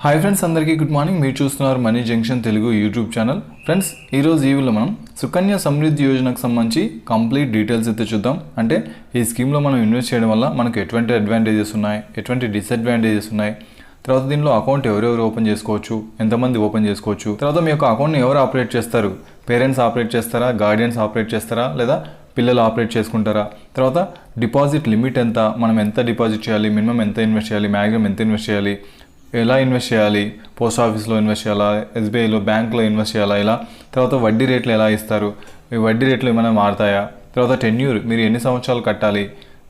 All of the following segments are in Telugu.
హాయ్ ఫ్రెండ్స్, అందరికీ గుడ్ మార్నింగ్. మీరు చూస్తున్నారు money junction Telugu YouTube channel. Friends, ఈరోజు ఈ వీడియోలో మనం సుకన్య సమృద్ధి యోజనకు సంబంధించి కంప్లీట్ డీటెయిల్స్ అయితే చూద్దాం. అంటే ఈ స్కీమ్లో మనం ఇన్వెస్ట్ చేయడం వల్ల మనకు ఎటువంటి అడ్వాంటేజెస్ ఉన్నాయి, ఎటువంటి డిసడ్వాంటేజెస్ ఉన్నాయి, తర్వాత దీనిలో అకౌంట్ ఎవరెవరు ఓపెన్ చేసుకోవచ్చు, ఎంతమంది ఓపెన్ చేసుకోవచ్చు, తర్వాత మీ యొక్క అకౌంట్ని ఎవరు ఆపరేట్ చేస్తారు, పేరెంట్స్ ఆపరేట్ చేస్తారా, గార్డియన్స్ ఆపరేట్ చేస్తారా, లేదా పిల్లలు ఆపరేట్ చేసుకుంటారా, తర్వాత డిపాజిట్ లిమిట్ ఎంత, మనం ఎంత డిపాజిట్ చేయాలి, మినిమం ఎంత ఇన్వెస్ట్ చేయాలి, మ్యాక్సిమం ఎంత ఇన్వెస్ట్ చేయాలి, ఎలా ఇన్వెస్ట్ చేయాలి, పోస్ట్ ఆఫీస్లో ఇన్వెస్ట్ చేయాలా, ఎస్బీఐలో, బ్యాంక్లో ఇన్వెస్ట్ చేయాలా, ఇలా తర్వాత వడ్డీ రేట్లు ఎలా ఇస్తారు, ఈ వడ్డీ రేట్లు ఏమైనా మారుతాయా, తర్వాత టెన్యూర్ మీరు ఎన్ని సంవత్సరాలు కట్టాలి,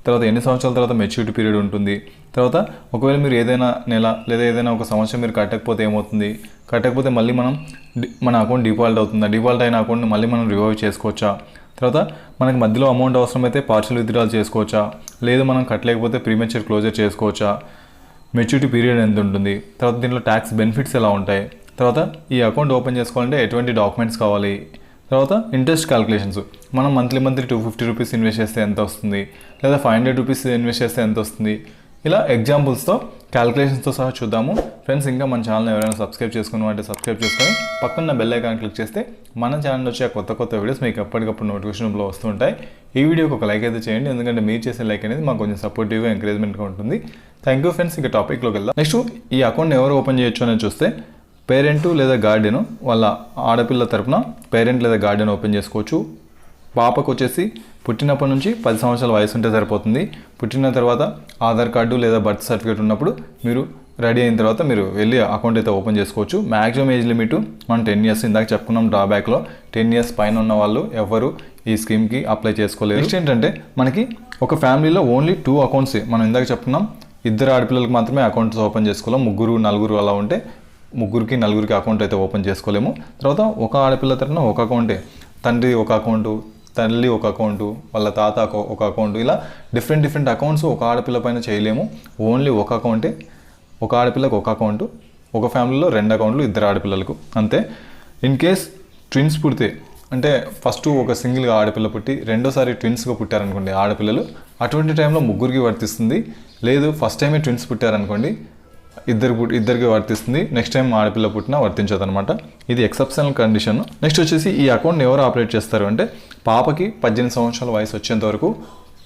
తర్వాత ఎన్ని సంవత్సరాల తర్వాత మెచ్యూరిటీ పీరియడ్ ఉంటుంది, తర్వాత ఒకవేళ మీరు ఏదైనా నెల లేదా ఏదైనా ఒక సంవత్సరం మీరు కట్టకపోతే ఏమవుతుంది, కట్టకపోతే మళ్ళీ మన అకౌంట్ డిఫాల్ట్ అవుతుందా, డిఫాల్ట్ అయిన అకౌంట్ని మళ్ళీ మనం రివైవ్ చేసుకోవచ్చా, తర్వాత మనకి మధ్యలో అమౌంట్ అవసరమైతే పార్షియల్ విత్డ్రాల్ చేసుకోవచ్చా, లేదు మనం కట్టలేకపోతే ప్రీమెచ్యూర్ క్లోజర్ చేసుకోవచ్చా, మెచ్యూరిటీ పీరియడ్ ఎంత ఉంటుంది, తర్వాత దీంట్లో ట్యాక్స్ బెనిఫిట్స్ ఎలా ఉంటాయి, తర్వాత ఈ అకౌంట్ ఓపెన్ చేసుకోవాలంటే ఎటువంటి డాక్యుమెంట్స్ కావాలి, తర్వాత ఇంట్రెస్ట్ క్యాలిక్యులేషన్స్ మనం మంత్లీ 250 రూపీస్ ఇన్వెస్ట్ చేస్తే ఎంత వస్తుంది, లేదా 500 రూపీస్ ఇన్వెస్ట్ చేస్తే ఎంత వస్తుంది, ఇలా ఎగ్జాంపుల్స్తో క్యాలిక్యులేషన్స్తో సహా చూద్దాము. ఫ్రెండ్స్, ఇంకా మన ఛానల్ ఎవరైనా సబ్స్క్రైబ్ చేసుకున్నామంటే సబ్స్క్రైబ్ చేసుకొని పక్కన బెల్ ఐకాన్ క్లిక్ చేస్తే మన ఛానల్ వచ్చే కొత్త వీడియోస్ మీకు ఎప్పటికప్పుడు నోటిఫికేషన్లో వస్తుంటాయి. ఈ వీడియోకి ఒక లైక్ అయితే చేయండి, ఎందుకంటే మీరు చేసే లైక్ అనేది మాకు కొంచెం సపోర్టివ్గా ఎంకరేజ్మెంట్గా ఉంటుంది. Thank you friends. ఇక టాపిక్లోకి వెళ్దాం. నెక్స్ట్, ఈ అకౌంట్ ఎవరు ఓపెన్ చేయొచ్చు అని చూస్తే పేరెంట్ లేదా గార్డియన్, వాళ్ళ ఆడపిల్ల తరపున పేరెంట్ లేదా గార్డియన్ ఓపెన్ చేసుకోవచ్చు. పాపకు వచ్చేసి పుట్టినప్పటి నుంచి 10 సంవత్సరాల వయసు ఉంటే సరిపోతుంది. పుట్టిన తర్వాత ఆధార్ కార్డు లేదా బర్త్ సర్టిఫికేట్ ఉన్నప్పుడు మీరు రెడీ అయిన తర్వాత మీరు వెళ్ళి అకౌంట్ అయితే ఓపెన్ చేసుకోవచ్చు. మ్యాక్సిమం ఏజ్ లిమిట్ మనం 10 ఇయర్స్, ఇందాక చెప్పుకున్నాం డ్రాబ్యాక్లో 10 ఇయర్స్ పైన ఉన్న వాళ్ళు ఎవరు ఈ స్కీమ్కి అప్లై చేసుకోలేదు. నెక్స్ట్ ఏంటంటే మనకి ఒక ఫ్యామిలీలో ఓన్లీ 2 అకౌంట్స్, మనం ఇందాక చెప్పుకున్నాం 2 ఆడపిల్లలకు మాత్రమే అకౌంట్స్ ఓపెన్ చేసుకోలేం. 3, 4 అలా ఉంటే 3కి 4కి అకౌంట్ అయితే ఓపెన్ చేసుకోలేము. తర్వాత ఒక ఆడపిల్ల తరపున ఒక అకౌంటే, తండ్రి ఒక అకౌంటు, తల్లి ఒక అకౌంటు, వాళ్ళ తాత ఒక అకౌంటు, ఇలా డిఫరెంట్ అకౌంట్స్ ఒక ఆడపిల్ల పైన చేయలేము. ఓన్లీ ఒక అకౌంటే, ఒక ఆడపిల్లకు ఒక అకౌంటు, ఒక ఫ్యామిలీలో 2 అకౌంట్లు 2 ఆడపిల్లలకు అంతే. ఇన్ కేస్ ట్విన్స్ పుడితే, అంటే ఫస్ట్ ఒక సింగిల్గా ఆడపిల్ల పుట్టి రెండోసారి ట్విన్స్గా పుట్టారనుకోండి ఆడపిల్లలు, అటువంటి టైంలో 3కి వర్తిస్తుంది. లేదు ఫస్ట్ టైమే ట్విన్స్ పుట్టారనుకోండి ఇద్దరికి వర్తిస్తుంది. నెక్స్ట్ టైం ఆడపిల్ల పుట్టినా వర్తించదు అనమాట. ఇది ఎక్సెప్షనల్ కండిషన్. నెక్స్ట్ వచ్చేసి ఈ అకౌంట్ని ఎవరు ఆపరేట్ చేస్తారు అంటే పాపకి 18 సంవత్సరాల వయసు వచ్చేంత వరకు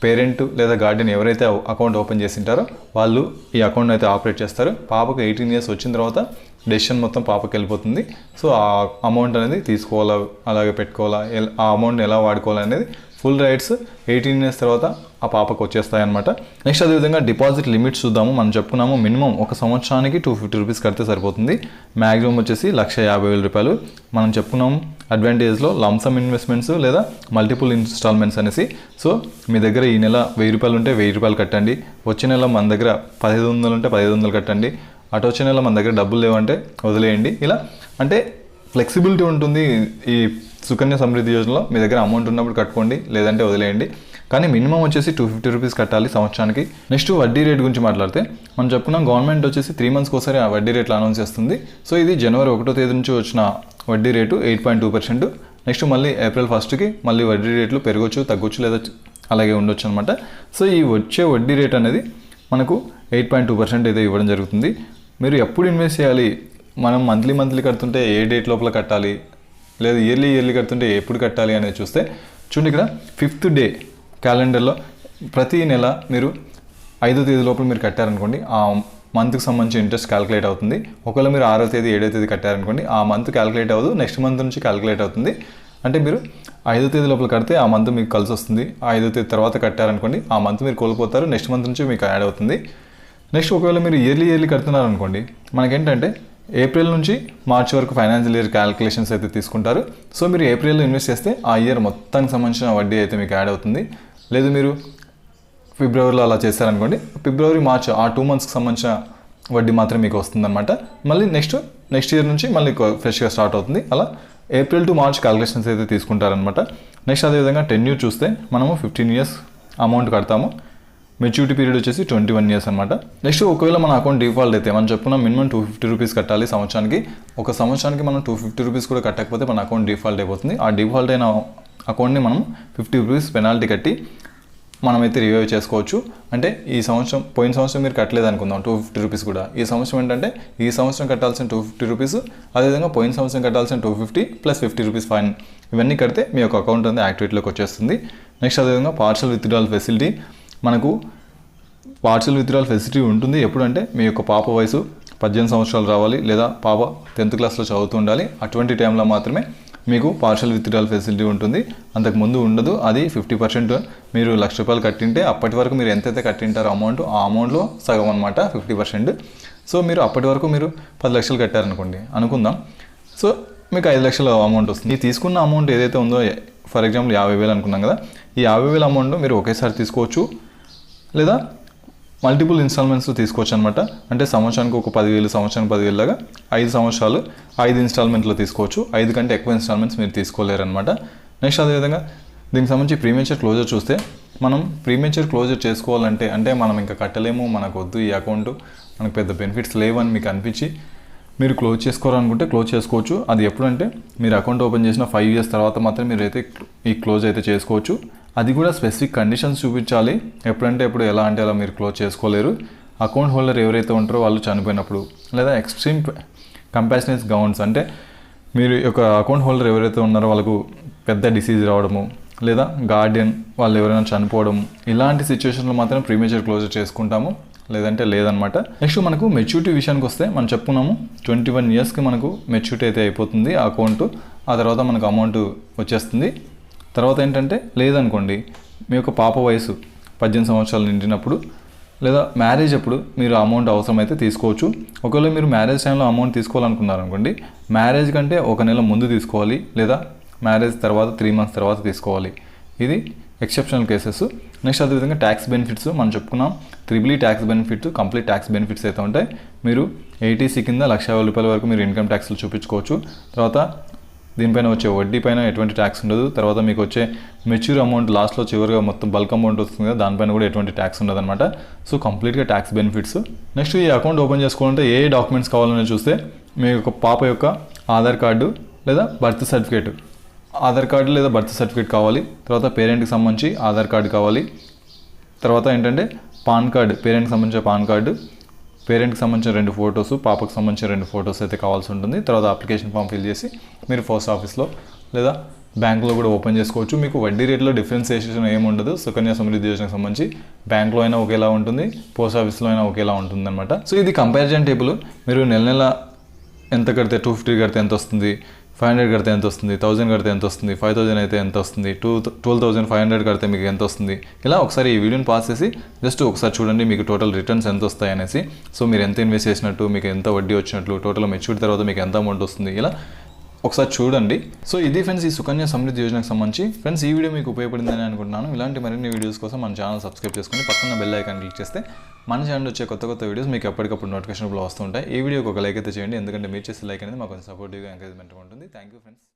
పేరెంట్ లేదా గార్డియన్ ఎవరైతే అకౌంట్ ఓపెన్ చేసింటారో వాళ్ళు ఈ అకౌంట్ అయితే ఆపరేట్ చేస్తారు. పాపకు 18 ఇయర్స్ వచ్చిన తర్వాత డెసిషన్ మొత్తం పాపకి వెళ్ళిపోతుంది. సో ఆ అమౌంట్ అనేది తీసుకోవాలా, అలాగే పెట్టుకోవాలా, ఆ అమౌంట్ని ఎలా వాడుకోవాలా అనేది ఫుల్ రైట్స్ 18 ఇయర్స్ తర్వాత ఆ పాపకు వచ్చేస్తాయి అనమాట. నెక్స్ట్ అదేవిధంగా డిపాజిట్ లిమిట్స్ చూద్దాము. మనం చెప్పుకున్నాము మినిమం ఒక సంవత్సరానికి 250 రూపీస్ కడితే సరిపోతుంది. మ్యాక్సిమం వచ్చేసి 1,50,000 రూపాయలు. మనం చెప్పుకున్నాము అడ్వాంటేజ్లో లంసమ్ ఇన్వెస్ట్మెంట్స్ లేదా మల్టిపుల్ ఇన్స్టాల్మెంట్స్ అనేసి. సో మీ దగ్గర ఈ నెల 1,000 రూపాయలు ఉంటే 1,000 రూపాయలు కట్టండి, వచ్చే నెల మన దగ్గర 1,500 ఉంటే 1,500 కట్టండి, అటు వచ్చే నెల మన దగ్గర డబ్బులు లేవంటే వదిలేయండి. ఇలా అంటే ఫ్లెక్సిబిలిటీ ఉంటుంది ఈ సుకన్య సమృద్ధి యోజనలో. మీ దగ్గర అమౌంట్ ఉన్నప్పుడు కట్టుకోండి, లేదంటే వదిలేయండి. కానీ మినిమం వచ్చేసి 250 రూపీస్ కట్టాలి సంవత్సరానికి. నెక్స్ట్ వడ్డీ రేట్ గురించి మాట్లాడితే మనం చెప్పుకున్నాం గవర్నమెంట్ వచ్చేసి 3 మంత్స్కి ఒకసారి ఆ వడ్డీ రేట్లు అనౌన్స్ చేస్తుంది. సో ఇది జనవరి 1వ తేదీ నుంచి వచ్చిన వడ్డీ రేటు 8.2%. నెక్స్ట్ మళ్ళీ ఏప్రిల్ 1కి మళ్ళీ వడ్డీ రేట్లు పెరగచ్చు, తగ్గొచ్చు, లేదా అలాగే ఉండొచ్చు అనమాట. సో ఈ వచ్చే వడ్డీ రేట్ అనేది మనకు 8.2% అయితే ఇవ్వడం జరుగుతుంది. మీరు ఎప్పుడు ఇన్వెస్ట్ చేయాలి, మనం మంత్లీ కడుతుంటే ఏ డేట్ లోపల కట్టాలి, లేదా ఇయర్లీ కడుతుంటే ఎప్పుడు కట్టాలి అనేది చూస్తే చూడండి, ఇక్కడ 5th డే క్యాలెండర్లో ప్రతి నెల మీరు 5వ తేదీ లోపల మీరు కట్టారనుకోండి ఆ మంత్కి సంబంధించి ఇంట్రెస్ట్ క్యాలిక్యులేట్ అవుతుంది. ఒకవేళ మీరు 6వ తేదీ 7వ తేదీ కట్టారనుకోండి ఆ మంత్ క్యాలిక్యులేట్ అవ్వదు, నెక్స్ట్ మంత్ నుంచి క్యాలిక్యులేట్ అవుతుంది. అంటే మీరు 5వ తేదీ లోపల కడితే ఆ మంత్ మీకు కలిసి వస్తుంది. 5వ తేదీ తర్వాత కట్టారనుకోండి ఆ మంత్ మీరు కోల్పోతారు, నెక్స్ట్ మంత్ నుంచి మీకు యాడ్ అవుతుంది. నెక్స్ట్ ఒకవేళ మీరు ఇయర్లీ కడుతున్నారనుకోండి, మనకేంటంటే ఏప్రిల్ నుంచి మార్చి వరకు ఫైనాన్షియల్ ఇయర్ క్యాలిక్యులేషన్స్ అయితే తీసుకుంటారు. సో మీరు ఏప్రిల్లో ఇన్వెస్ట్ చేస్తే ఆ ఇయర్ మొత్తానికి సంబంధించిన వడ్డీ అయితే మీకు యాడ్ అవుతుంది. లేదు మీరు ఫిబ్రవరిలో అలా చేశారనుకోండి, ఫిబ్రవరి మార్చ్ ఆ 2 మంత్స్కి సంబంధించిన వడ్డీ మాత్రం మీకు వస్తుందన్నమాట. మళ్ళీ నెక్స్ట్ ఇయర్ నుంచి మళ్ళీ ఫ్రెష్గా స్టార్ట్ అవుతుంది. అలా ఏప్రిల్ టు మార్చ్ క్యాలిక్యులేషన్స్ అయితే తీసుకుంటారనమాట. నెక్స్ట్ అదేవిధంగా టెన్యూర్ చూస్తే మనము 15 ఇయర్స్ అమౌంట్ కడతాము. మెచ్యూరిటీ పీరియడ్ వచ్చేసి 21 ఇయర్స్ అనమాట. నెక్స్ట్ ఒకవేళ మన అకౌంట్ డిఫాల్ట్ అయితే మనం చెప్పుకున్నాం మినిమం 250 రూపీస్ కట్టాలి సంవత్సరానికి. ఒక సంవత్సరానికి మనం 250 రూపీస్ కూడా కట్టకపోతే మన అకౌంట్ డిఫాల్ట్ అయిపోతుంది. ఆ డిఫాల్ట్ అయిన అకౌంట్ని మనం 50 రూపీస్ పెనాల్టీ కట్టి మనమైతే రివైవ్ చేసుకోవచ్చు. అంటే ఈ సంవత్సరం పోయిన సంవత్సరం మీరు కట్టలేదు అనుకుందాం 250 రూపీస్ కూడా. ఈ సంవత్సరం ఏంటంటే ఈ సంవత్సరం కట్టాల్సిన 250 రూపీస్, అదేవిధంగా పోయిన సంవత్సరం కట్టాల్సిన 250 ప్లస్ 50 రూపీస్ ఫైన్, ఇవన్నీ కడితే మీ యొక్క అకౌంట్ అనేది యాక్టివేట్లోకి వచ్చేస్తుంది. నెక్స్ట్ అదేవిధంగా పార్షల్ విత్డ్రాల్ ఫెసిలిటీ, మనకు పార్షల్ విత్డ్రాల్ ఫెసిలిటీ ఉంటుంది ఎప్పుడంటే మీ యొక్క పాప వయసు 18 సంవత్సరాలు రావాలి, లేదా పాప 10th క్లాస్లో చదువుతూ ఉండాలి. అటువంటి టైంలో మాత్రమే మీకు పార్షల్ విత్డ్రాల్ ఫెసిలిటీ ఉంటుంది. అంతకుముందు ఉండదు. అది 50% మీరు ₹1,00,000 కట్టింటే అప్పటి వరకు మీరు ఎంతైతే కట్టింటారో అమౌంట్, ఆ అమౌంట్లో సగం అనమాట 50%. సో మీరు అప్పటి వరకు మీరు 10 లక్షలు కట్టారనుకోండి అనుకుందాం. సో మీకు 5 లక్షల అమౌంట్ వస్తుంది. ఈ తీసుకున్న అమౌంట్ ఏదైతే ఉందో, ఫర్ ఎగ్జాంపుల్ 50,000 అనుకున్నాం కదా, ఈ 50,000 అమౌంట్ మీరు ఒకేసారి తీసుకోవచ్చు, లేదా మల్టిపుల్ ఇన్స్టాల్మెంట్స్లో తీసుకోవచ్చు అనమాట. అంటే సంవత్సరానికి ఒక 10,000, సంవత్సరానికి 10,000 లాగా 5 సంవత్సరాలు 5 ఇన్స్టాల్మెంట్లో తీసుకోవచ్చు. 5 కంటే ఎక్కువ ఇన్స్టాల్మెంట్స్ మీరు తీసుకోలేరు అనమాట. నెక్స్ట్ అదేవిధంగా దీనికి సంబంధించి ప్రీమేచర్ క్లోజర్ చూస్తే, మనం ప్రీమేచర్ క్లోజర్ చేసుకోవాలంటే అంటే మనం ఇంకా కట్టలేము, మనకు వద్దు ఈ అకౌంట్, మనకు పెద్ద బెనిఫిట్స్ లేవని మీకు అనిపించి మీరు క్లోజ్ చేసుకోవాలనుకుంటే క్లోజ్ చేసుకోవచ్చు. అది ఎప్పుడంటే మీరు అకౌంట్ ఓపెన్ చేసిన 5 years తర్వాత మాత్రం మీరు అయితే ఈ క్లోజ్ అయితే చేసుకోవచ్చు. అది కూడా స్పెసిఫిక్ కండిషన్స్ చూపించాలి. ఎప్పుడంటే ఎప్పుడు ఎలా అంటే అలా మీరు క్లోజ్ చేసుకోలేరు. అకౌంట్ హోల్డర్ ఎవరైతే ఉంటారో వాళ్ళు చనిపోయినప్పుడు, లేదా ఎక్స్ట్రీమ్ కంపాషనెస్ గ్రౌండ్స్, అంటే మీరు యొక్క అకౌంట్ హోల్డర్ ఎవరైతే ఉన్నారో వాళ్ళకు పెద్ద డిసీజ్ రావడము, లేదా గార్డియన్ వాళ్ళు ఎవరైనా చనిపోవడం, ఇలాంటి సిచ్యువేషన్లో మాత్రం ప్రీమేచర్ క్లోజర్ చేసుకుంటాము, లేదంటే లేదనమాట. నెక్స్ట్ మనకు మెచ్యూరిటీ విషయానికి వస్తే మనం చెప్పుకున్నాము 21 yearsకి మనకు మెచ్యూరిటీ అయితే అయిపోతుంది ఆ అకౌంట్. ఆ తర్వాత మనకు అమౌంట్ వచ్చేస్తుంది. తర్వాత ఏంటంటే లేదనుకోండి, మీ యొక్క పాప వయసు 18 సంవత్సరాలు నిండినప్పుడు, లేదా మ్యారేజ్ అప్పుడు మీరు అమౌంట్ అవసరమైతే తీసుకోవచ్చు. ఒకవేళ మీరు మ్యారేజ్ టైంలో అమౌంట్ తీసుకోవాలనుకున్నారనుకోండి, మ్యారేజ్ కంటే 1 నెల ముందు తీసుకోవాలి, లేదా మ్యారేజ్ తర్వాత 3 months తర్వాత తీసుకోవాలి. ఇది ఎక్సెప్షనల్ కేసెస్. నెక్స్ట్ అదేవిధంగా ట్యాక్స్ బెనిఫిట్స్ మనం చెప్పుకున్నాం. EEE tax benefits, complete tax benefits అయితే ఉంటాయి. మీరు 80C కింద ₹1,50,000 వరకు మీరు ఇన్కమ్ ట్యాక్స్లు చూపించుకోవచ్చు. తర్వాత దీనిపైన వచ్చే వడ్డీ పైన ఎటువంటి ట్యాక్స్ ఉండదు. తర్వాత మీకు వచ్చే మెచ్యూర్ అమౌంట్ లాస్ట్లో చివరిగా మొత్తం బల్క్ అమౌంట్ వస్తుంది కదా, దానిపైన కూడా ఎటువంటి ట్యాక్స్ ఉండదు అనమాట. సో కంప్లీట్గా ట్యాక్స్ బెనిఫిట్స్. నెక్స్ట్ ఈ అకౌంట్ ఓపెన్ చేసుకోవాలంటే ఏ డాక్యుమెంట్స్ కావాలని చూస్తే, మీ యొక్క పాప యొక్క ఆధార్ కార్డు లేదా బర్త్ సర్టిఫికేట్, ఆధార్ కార్డు లేదా బర్త్ సర్టిఫికేట్ కావాలి. తర్వాత పేరెంట్కి సంబంధించి ఆధార్ కార్డు కావాలి. తర్వాత ఏంటంటే పాన్ కార్డు, పేరెంట్కి సంబంధించిన పాన్ కార్డు, పేరెంట్కి సంబంధించిన 2 ఫొటోస్, పాపకు సంబంధించిన 2 ఫొటోస్ అయితే కావాల్సి ఉంటుంది. తర్వాత అప్లికేషన్ ఫామ్ ఫిల్ చేసి మీరు పోస్ట్ ఆఫీస్లో లేదా బ్యాంకులో కూడా ఓపెన్ చేసుకోవచ్చు. మీకు వడ్డీ రేట్లో డిఫరెన్సియేషన్ ఏమి ఉండదు. సుకన్య సమృద్ధి యోజనకు సంబంధించి బ్యాంక్లో అయినా ఒకేలా ఉంటుంది, పోస్ట్ ఆఫీస్లో అయినా ఒకేలా ఉంటుంది అనమాట. సో ఇది కంపారిజన్ టేబుల్. మీరు నెల నెల ఎంత కడితే 250 కడితే ఎంత వస్తుంది, 500 కడితే ఎంత వస్తుంది, 1000 కడితే ఎంత వస్తుంది, 5000 అయితే ఎంత వస్తుంది, 12,500 కడితే మీకు ఎంత వస్తుంది, ఇలా ఒకసారి ఈ వీడియోని పాస్ చేసి జస్ట్ ఒకసారి చూడండి మీకు టోటల్ రిటర్న్స్ ఎంత వస్తాయి అనేసి. సో మీరు ఎంత ఇన్వెస్ట్ చేసినట్టు, మీకు ఎంత వడ్డీ వచ్చినట్లు, టోటల్ మెచ్యూరిటీ తర్వాత మీకు ఎంత అమౌంట్ వస్తుంది, ఇలా ఒకసారి చూడండి. సో ఇది ఫ్రెండ్స్ ఈ సుకన్య సమృద్ధి యోజనకు సంబంధించి. ఫ్రెండ్స్ ఈ వీడియో మీకు ఉపయోగపడిందని అనుకుంటున్నాను. ఇలాంటి మరిన్ని వీడియోస్ కోసం మన ఛానల్ సబ్స్క్రైబ్ చేసుకొని పక్కన బెల్ ఐకాన్ క్లిక్ చేస్తే మన ఛానల్ వచ్చే కొత్త వీడియోస్ మీకు ఎప్పటికప్పుడు నోటిఫికేషన్లో వస్తుంటాయి. ఈ వీడియోకి ఒక లైక్ అయితే చేయండి, ఎందుకంటే మీరు చేసే లైక్ అనేది మాకు కొంచెం సపోర్టివ్గా ఎంకరేజ్మెంట్గా ఉంటుంది. Thank you friends.